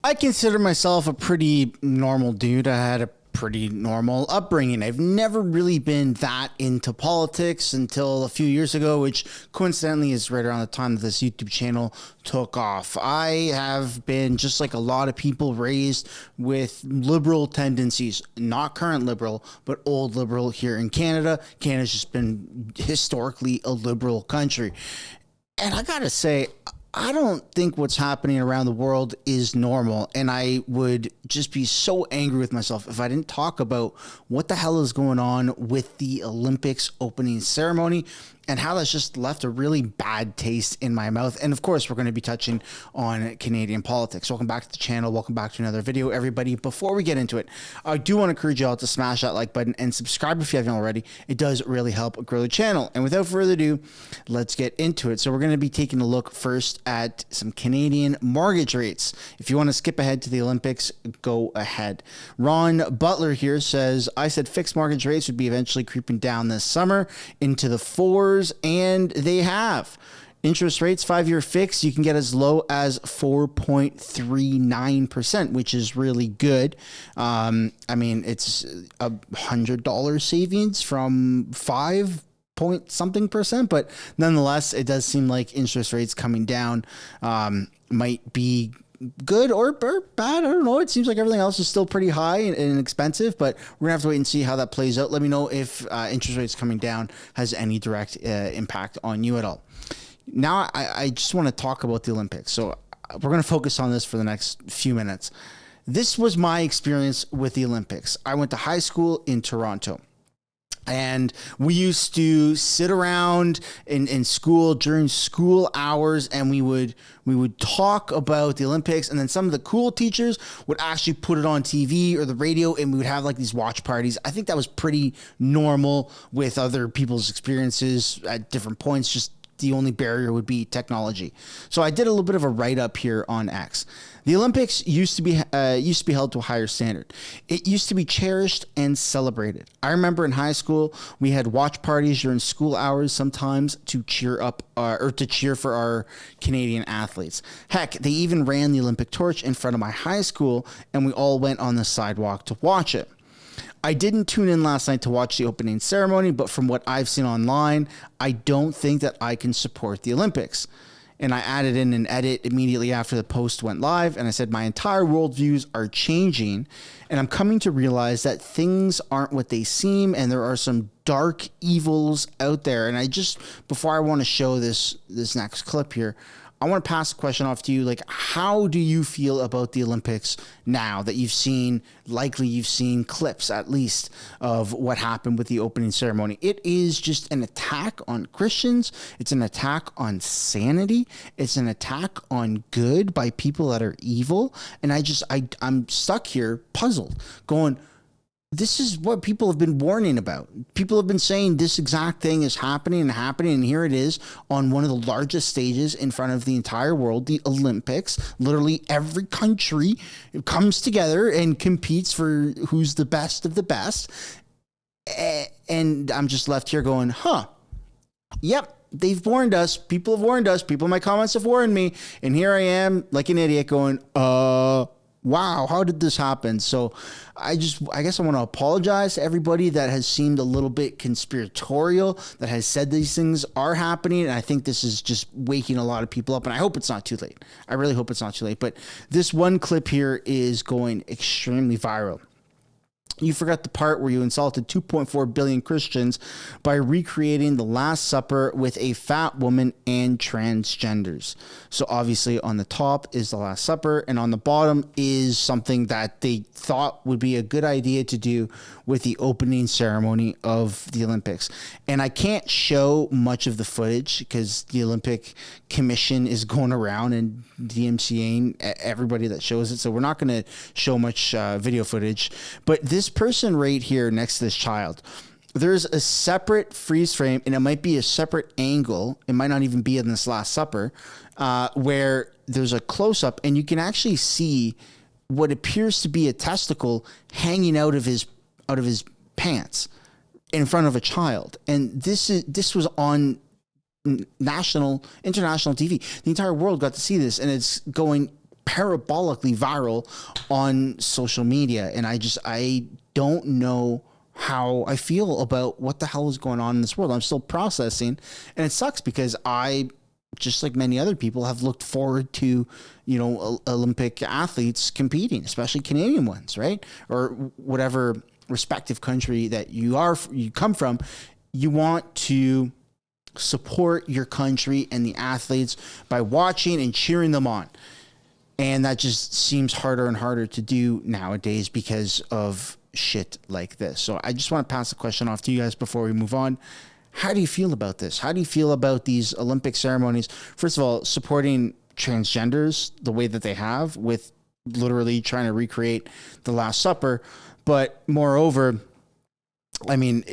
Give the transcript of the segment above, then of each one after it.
I consider myself a pretty normal dude. I had a pretty normal upbringing. I've never really been that into politics until a few years ago, which coincidentally is right around the time that this YouTube channel took off. I have been, just like a lot of people, raised with liberal tendencies, not current liberal, but old liberal here in Canada. Canada's just been historically a liberal country. And I gotta say, I don't think what's happening around the world is normal. And I would just be so angry with myself if I didn't talk about what the hell is going on with the Olympics opening ceremony and how that's just left a really bad taste in my mouth. And of course, we're going to be touching on Canadian politics. Welcome back to the channel. Welcome back to another video, everybody. Before we get into it, I do want to encourage y'all to smash that like button and subscribe if you haven't already. It does really help grow the channel. And without further ado, let's get into it. So we're going to be taking a look first at some Canadian mortgage rates. If you want to skip ahead to the Olympics, go ahead. Ron Butler here says, I said fixed mortgage rates would be eventually creeping down this summer into the fours, and they have. Interest rates, 5-year fixed, you can get as low as 4.39%, which is really good. I mean, it's $100 savings from 5 point something percent, but nonetheless, it does seem like interest rates coming down might be good or bad. I don't know. It seems like everything else is still pretty high and expensive, but we're gonna have to wait and see how that plays out. Let me know if interest rates coming down has any direct impact on you at all. Now, I just want to talk about the Olympics. So we're going to focus on this for the next few minutes. This was my experience with the Olympics. I went to high school in Toronto. And we used to sit around in school during school hours, and we would talk about the Olympics. And then some of the cool teachers would actually put it on TV or the radio, and we would have like these watch parties. I think that was pretty normal with other people's experiences at different points. Just the only barrier would be technology. So I did a little bit of a write-up here on X. The Olympics used to be held to a higher standard. It used to be cherished and celebrated. I remember in high school, we had watch parties during school hours sometimes to cheer up or to cheer for our Canadian athletes. Heck, they even ran the Olympic torch in front of my high school, and we all went on the sidewalk to watch it. I didn't tune in last night to watch the opening ceremony, but from what I've seen online, I don't think that I can support the Olympics. And I added in an edit immediately after the post went live, and I said my entire worldviews are changing, and I'm coming to realize that things aren't what they seem, and there are some dark evils out there. And I just, before I want to show this next clip here, I want to pass the question off to you. Like, how do you feel about the Olympics now that you've seen clips at least of what happened with the opening ceremony? It is just an attack on Christians. It's an attack on sanity. It's an attack on good by people that are evil. And I'm stuck here puzzled going, this is what people have been warning about. People have been saying this exact thing is happening, and here it is on one of the largest stages in front of the entire world, the Olympics. Literally every country comes together and competes for who's the best of the best. And I'm just left here going, yep. They've warned us. People have warned us. People in my comments have warned me. And here I am like an idiot going, wow, how did this happen? So I guess I want to apologize to everybody that has seemed a little bit conspiratorial, that has said these things are happening. And I think this is just waking a lot of people up. And I hope it's not too late. I really hope it's not too late. But this one clip here is going extremely viral. You forgot the part where you insulted 2.4 billion Christians by recreating the Last Supper with a fat woman and transgenders. So obviously on the top is the Last Supper, and on the bottom is something that they thought would be a good idea to do with the opening ceremony of the Olympics. And I can't show much of the footage because the Olympic Commission is going around and DMCAing everybody that shows it. So we're not going to show much video footage. But this person right here next to this child, there's a separate freeze frame, and it might be a separate angle. It might not even be in this Last Supper, where there's a close-up, and you can actually see what appears to be a testicle hanging out of his pants in front of a child. And this was on international TV. The entire world got to see this, and it's going parabolically viral on social media. And I don't know how I feel about what the hell is going on in this world. I'm still processing, and it sucks because I, just like many other people, have looked forward to, Olympic athletes competing, especially Canadian ones, right? Or whatever respective country that you come from. You want to support your country and the athletes by watching and cheering them on. And that just seems harder and harder to do nowadays because of shit like this. So I just want to pass the question off to you guys before we move on. How do you feel about this? How do you feel about these Olympic ceremonies? First of all, supporting transgenders the way that they have, with literally trying to recreate the Last Supper. But moreover, I mean,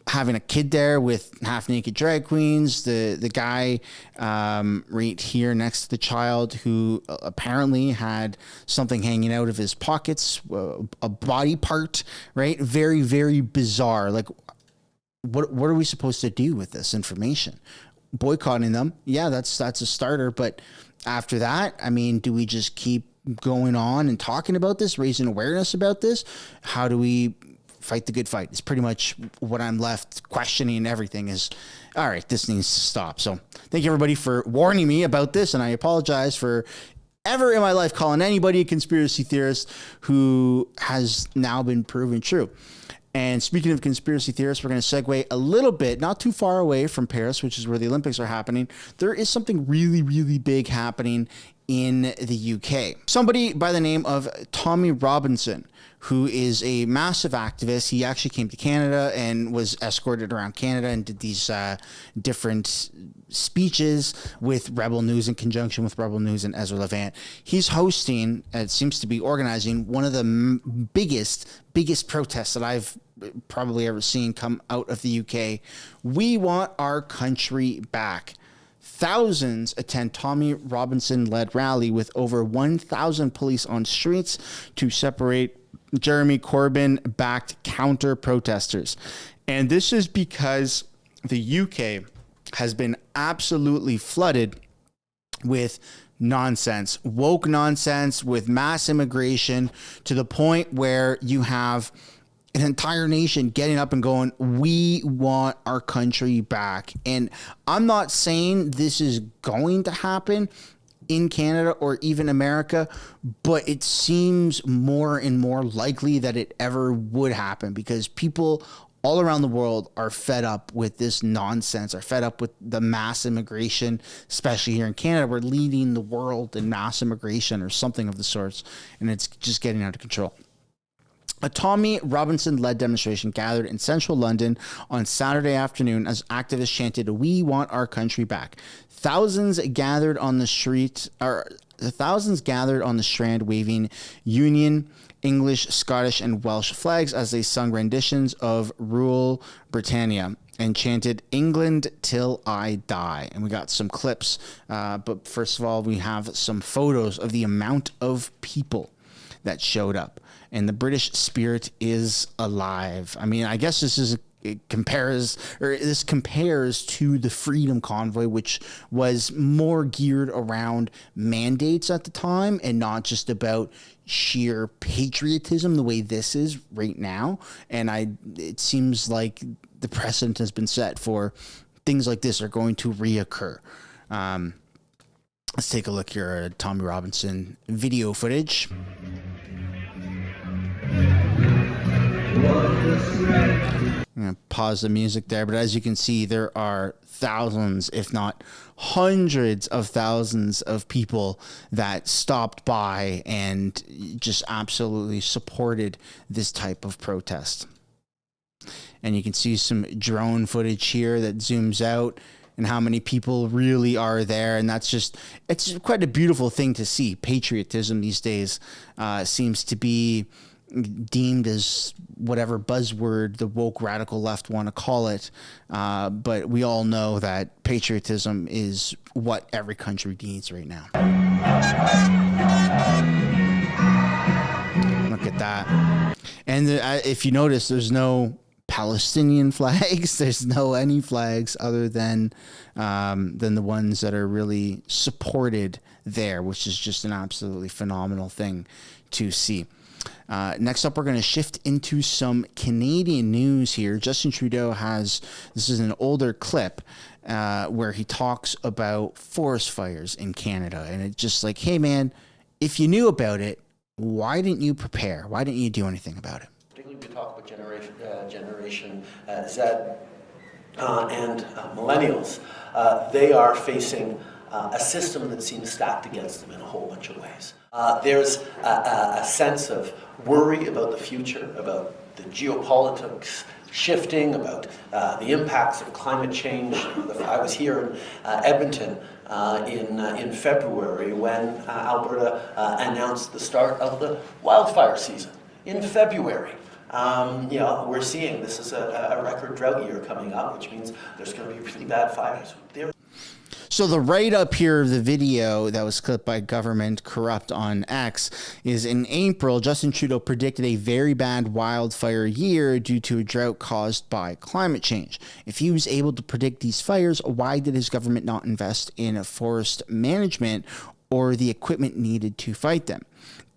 having a kid there with half naked drag queens, the guy right here next to the child who apparently had something hanging out of his pockets, a body part, right? Very, very bizarre. Like, what are we supposed to do with this information? Boycotting them, yeah, that's a starter. But after that, I mean, do we just keep going on and talking about this, raising awareness about this? How do we fight the good fight? It's pretty much what I'm left questioning. Everything is, all right, this needs to stop. So thank you everybody for warning me about this. And I apologize for ever in my life calling anybody a conspiracy theorist who has now been proven true. And speaking of conspiracy theorists, we're going to segue a little bit, not too far away from Paris, which is where the Olympics are happening. There is something really, really big happening in the UK. Somebody by the name of Tommy Robinson, who is a massive activist. He actually came to Canada and was escorted around Canada and did these different speeches with Rebel News, in conjunction with Rebel News and Ezra Levant. He's hosting, it seems to be organizing, one of the biggest protests that I've probably ever seen come out of the UK. We want our country back. Thousands attend Tommy Robinson-led rally with over 1,000 police on streets to separate Jeremy Corbyn-backed counter-protesters. And this is because the UK has been absolutely flooded with nonsense, woke nonsense, with mass immigration, to the point where you have an entire nation getting up and going, we want our country back. And I'm not saying this is going to happen in Canada or even America, but it seems more and more likely that it ever would happen, because people all around the world are fed up with this nonsense, are fed up with the mass immigration, especially here in Canada. We're leading the world in mass immigration or something of the sorts, and it's just getting out of control. A Tommy Robinson-led demonstration gathered in central London on Saturday afternoon as activists chanted, "We want our country back." Thousands gathered on the Strand waving Union, English, Scottish, and Welsh flags as they sung renditions of Rule Britannia and chanted, "England till I die." And we got some clips, but first of all, we have some photos of the amount of people that showed up. And the British spirit is alive. I mean, I guess this compares to the Freedom Convoy, which was more geared around mandates at the time and not just about sheer patriotism the way this is right now. And it seems like the precedent has been set for things like this are going to reoccur. Let's take a look here at Tommy Robinson video footage. I'm going to pause the music there, but as you can see, there are thousands, if not hundreds of thousands of people that stopped by and just absolutely supported this type of protest. And you can see some drone footage here that zooms out and how many people really are there. And it's quite a beautiful thing to see. Patriotism these days seems to be deemed as whatever buzzword the woke radical left want to call it. But we all know that patriotism is what every country needs right now. Look at that. And if you notice, there's no Palestinian flags. There's no any flags other than the ones that are really supported there, which is just an absolutely phenomenal thing to see. Next up, we're going to shift into some Canadian news here. Justin Trudeau this is an older clip where he talks about forest fires in Canada. And it's just like, hey, man, if you knew about it, why didn't you prepare? Why didn't you do anything about it? Particularly we talk about Generation Z and millennials. They are facing a system that seems stacked against them in a whole bunch of ways. There's a sense of worry about the future, about the geopolitics shifting, about the impacts of climate change. I was here in Edmonton in February when Alberta announced the start of the wildfire season. In February, we're seeing this is a record drought year coming up, which means there's going to be really bad fires. So the write-up here of the video that was clipped by Government Corrupt on X is in April, Justin Trudeau predicted a very bad wildfire year due to a drought caused by climate change. If he was able to predict these fires, why did his government not invest in forest management or the equipment needed to fight them?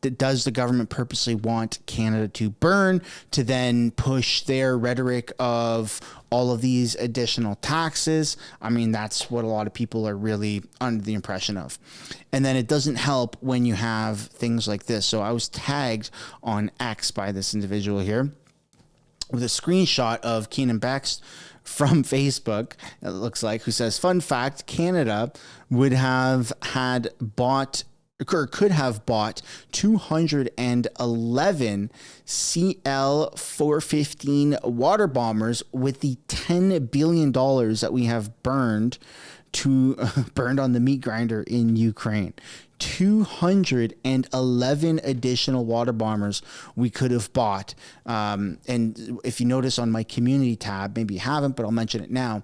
Does the government purposely want Canada to burn to then push their rhetoric of all of these additional taxes? I mean, that's what a lot of people are really under the impression of. And then it doesn't help when you have things like this. So I was tagged on X by this individual here with a screenshot of Keenan Beck's from Facebook, it looks like, who says, fun fact, Canada would have had bought or could have bought 211 CL-415 water bombers with the $10 billion that we have burned on the meat grinder in Ukraine. 211 additional water bombers we could have bought. And if you notice on my community tab, maybe you haven't, but I'll mention it now.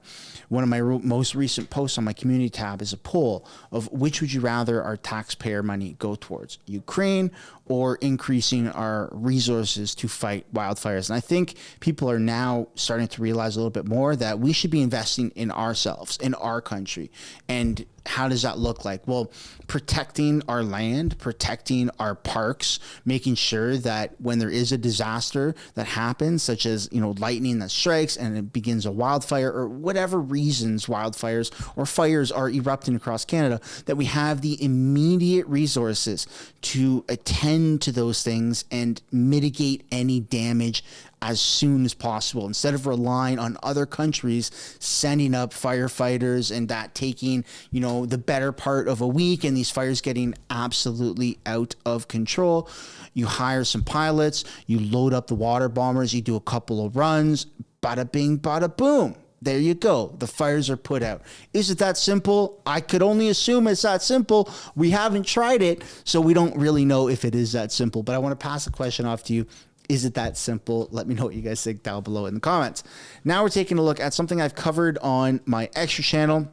One of my most recent posts on my community tab is a poll of which would you rather our taxpayer money go towards, Ukraine or increasing our resources to fight wildfires. And I think people are now starting to realize a little bit more that we should be investing in ourselves, in our country. And how does that look like? Well, protecting our land, protecting our parks, making sure that when there is a disaster that happens, such as, lightning that strikes and it begins a wildfire or whatever reasons wildfires or fires are erupting across Canada, that we have the immediate resources to attend to those things and mitigate any damage as soon as possible, instead of relying on other countries sending up firefighters and that taking, the better part of a week and these fires getting absolutely out of control. You hire some pilots, you load up the water bombers, you do a couple of runs, bada bing, bada boom. There you go. The fires are put out. Is it that simple? I could only assume it's that simple. We haven't tried it, so we don't really know if it is that simple. But I want to pass the question off to you. Is it that simple? Let me know what you guys think down below in the comments. Now we're taking a look at something I've covered on my extra channel,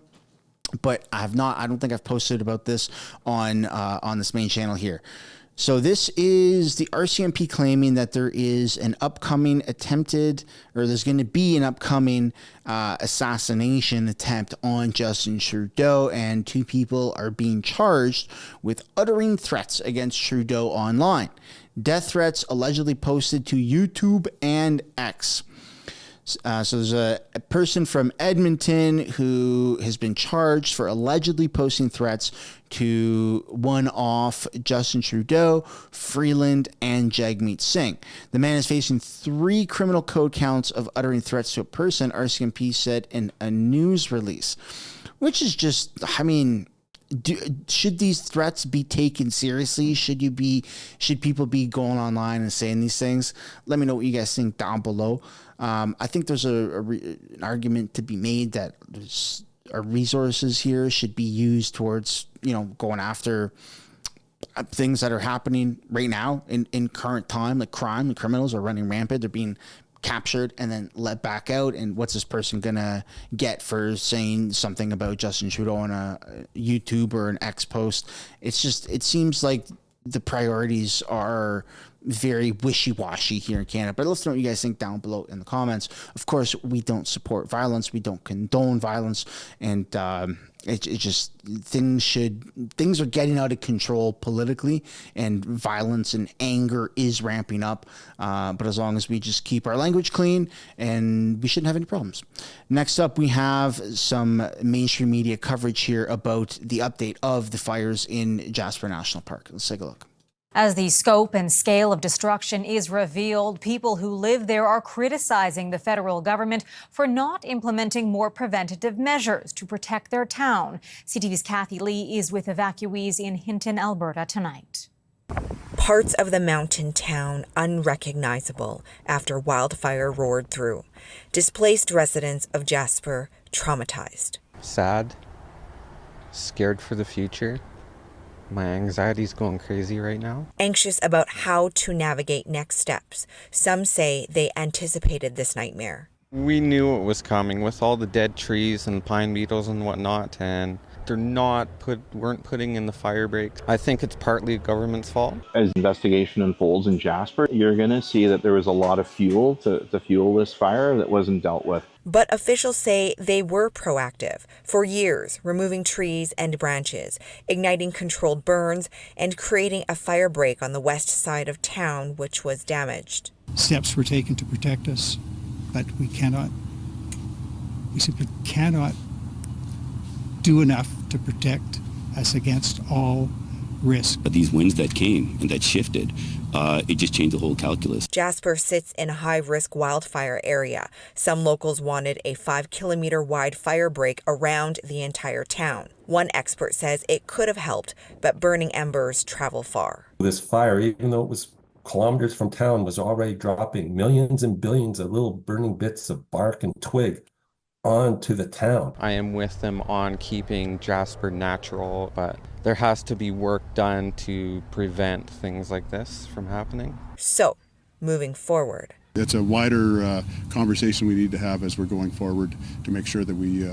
but I don't think I've posted about this on this main channel here. So this is the RCMP claiming that there is an upcoming there's going to be an upcoming assassination attempt on Justin Trudeau, and 2 people are being charged with uttering threats against Trudeau online. Death threats allegedly posted to YouTube and X. So there's a person from Edmonton who has been charged for allegedly posting threats to one-off Justin Trudeau, Freeland, and Jagmeet Singh. The man is facing 3 criminal code counts of uttering threats to a person, RCMP said in a news release, which is just, should these threats be taken seriously? Should people be going online and saying these things? Let me know what you guys think down below. I think there's an argument to be made that our resources here should be used towards, going after things that are happening right now in current time, like crime. The criminals are running rampant. They're being captured and then let back out. And what's this person gonna get for saying something about Justin Trudeau on a YouTube or an X post? It seems like the priorities are very wishy-washy here in Canada. But let's know what you guys think down below in the comments. Of course, we don't support violence. We don't condone violence. And It just things are getting out of control politically, and violence and anger is ramping up. But as long as we just keep our language clean, and we shouldn't have any problems. Next up, we have some mainstream media coverage here about the update of the fires in Jasper National Park. Let's take a look. As the scope and scale of destruction is revealed, people who live there are criticizing the federal government for not implementing more preventative measures to protect their town. CTV's Kathy Lee is with evacuees in Hinton, Alberta tonight. Parts of the mountain town unrecognizable after wildfire roared through. Displaced residents of Jasper traumatized. Sad, scared for the future. My anxiety's going crazy right now. Anxious about how to navigate next steps. Some say they anticipated this nightmare. We knew it was coming with all the dead trees and pine beetles and whatnot, and they're weren't putting in the fire breaks. I think it's partly government's fault. As investigation unfolds in Jasper, you're going to see that there was a lot of fuel to fuel this fire that wasn't dealt with. But officials say they were proactive for years, removing trees and branches, igniting controlled burns, and creating a fire break on the west side of town, which was damaged. Steps were taken to protect us, but we simply cannot do enough to protect us against all risk. But these winds that came and that shifted, it just changed the whole calculus. Jasper sits in a high-risk wildfire area. Some locals wanted a 5-kilometer wide fire break around the entire town. One expert says it could have helped, but burning embers travel far. This fire, even though it was kilometers from town, was already dropping millions and billions of little burning bits of bark and twig onto the town. I am with them on keeping Jasper natural, but there has to be work done to prevent things like this from happening. So, moving forward. It's a wider conversation we need to have as we're going forward to make sure that we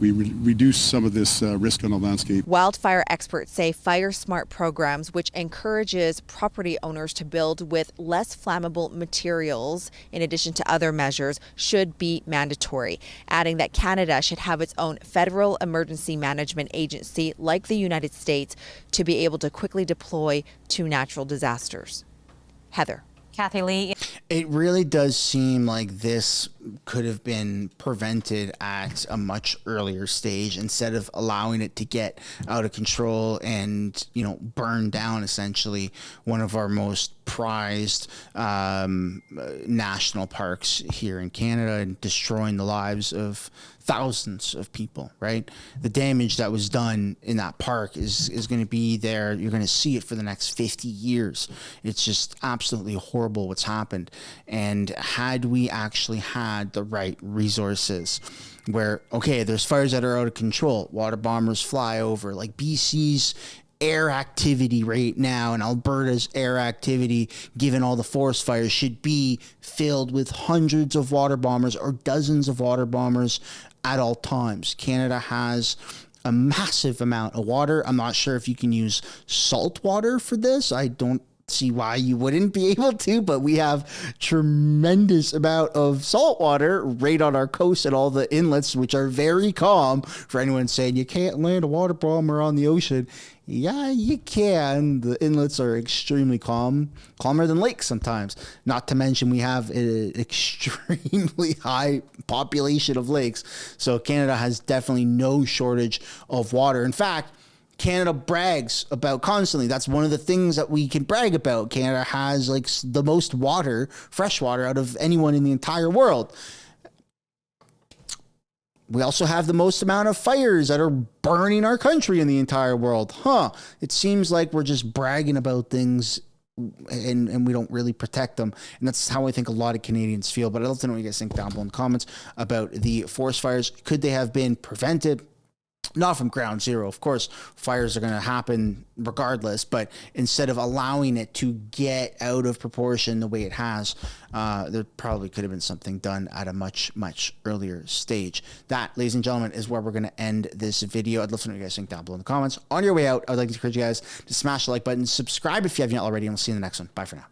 reduce some of this risk on the landscape. Wildfire experts say Fire Smart programs, which encourages property owners to build with less flammable materials, in addition to other measures, should be mandatory, adding that Canada should have its own federal emergency management agency like the United States to be able to quickly deploy to natural disasters. Heather. Kathy Lee. It really does seem like this could have been prevented at a much earlier stage instead of allowing it to get out of control and, burn down essentially one of our most prized national parks here in Canada and destroying the lives of thousands of people, right? The damage that was done in that park is going to be there. You're going to see it for the next 50 years. It's just absolutely horrible what's happened. And had we actually had the right resources where, okay, there's fires that are out of control, water bombers fly over, like BC's air activity right now and Alberta's air activity, given all the forest fires, should be filled with hundreds of water bombers or dozens of water bombers at all times. Canada has a massive amount of water. I'm not sure if you can use salt water for this. I don't see why you wouldn't be able to, but we have tremendous amount of salt water right on our coast and all the inlets, which are very calm. For anyone saying you can't land a water bomber on the ocean, yeah, you can. The inlets are extremely calm, calmer than lakes sometimes. Not to mention we have an extremely high population of lakes. So Canada has definitely no shortage of water. In fact, Canada brags about constantly. That's one of the things that we can brag about. Canada has like the most water, fresh water, out of anyone in the entire world. We also have the most amount of fires that are burning our country in the entire world. It seems like we're just bragging about things and we don't really protect them. And that's how I think a lot of Canadians feel. But I'd love to know what you guys think down below in the comments about the forest fires. Could they have been prevented? Not from ground zero. Of course, fires are going to happen regardless, but instead of allowing it to get out of proportion the way it has, there probably could have been something done at a much, much earlier stage. That, ladies and gentlemen, is where we're going to end this video. I'd love to know what you guys think down below in the comments. On your way out, I'd like to encourage you guys to smash the like button, subscribe if you haven't yet already, and we'll see you in the next one. Bye for now.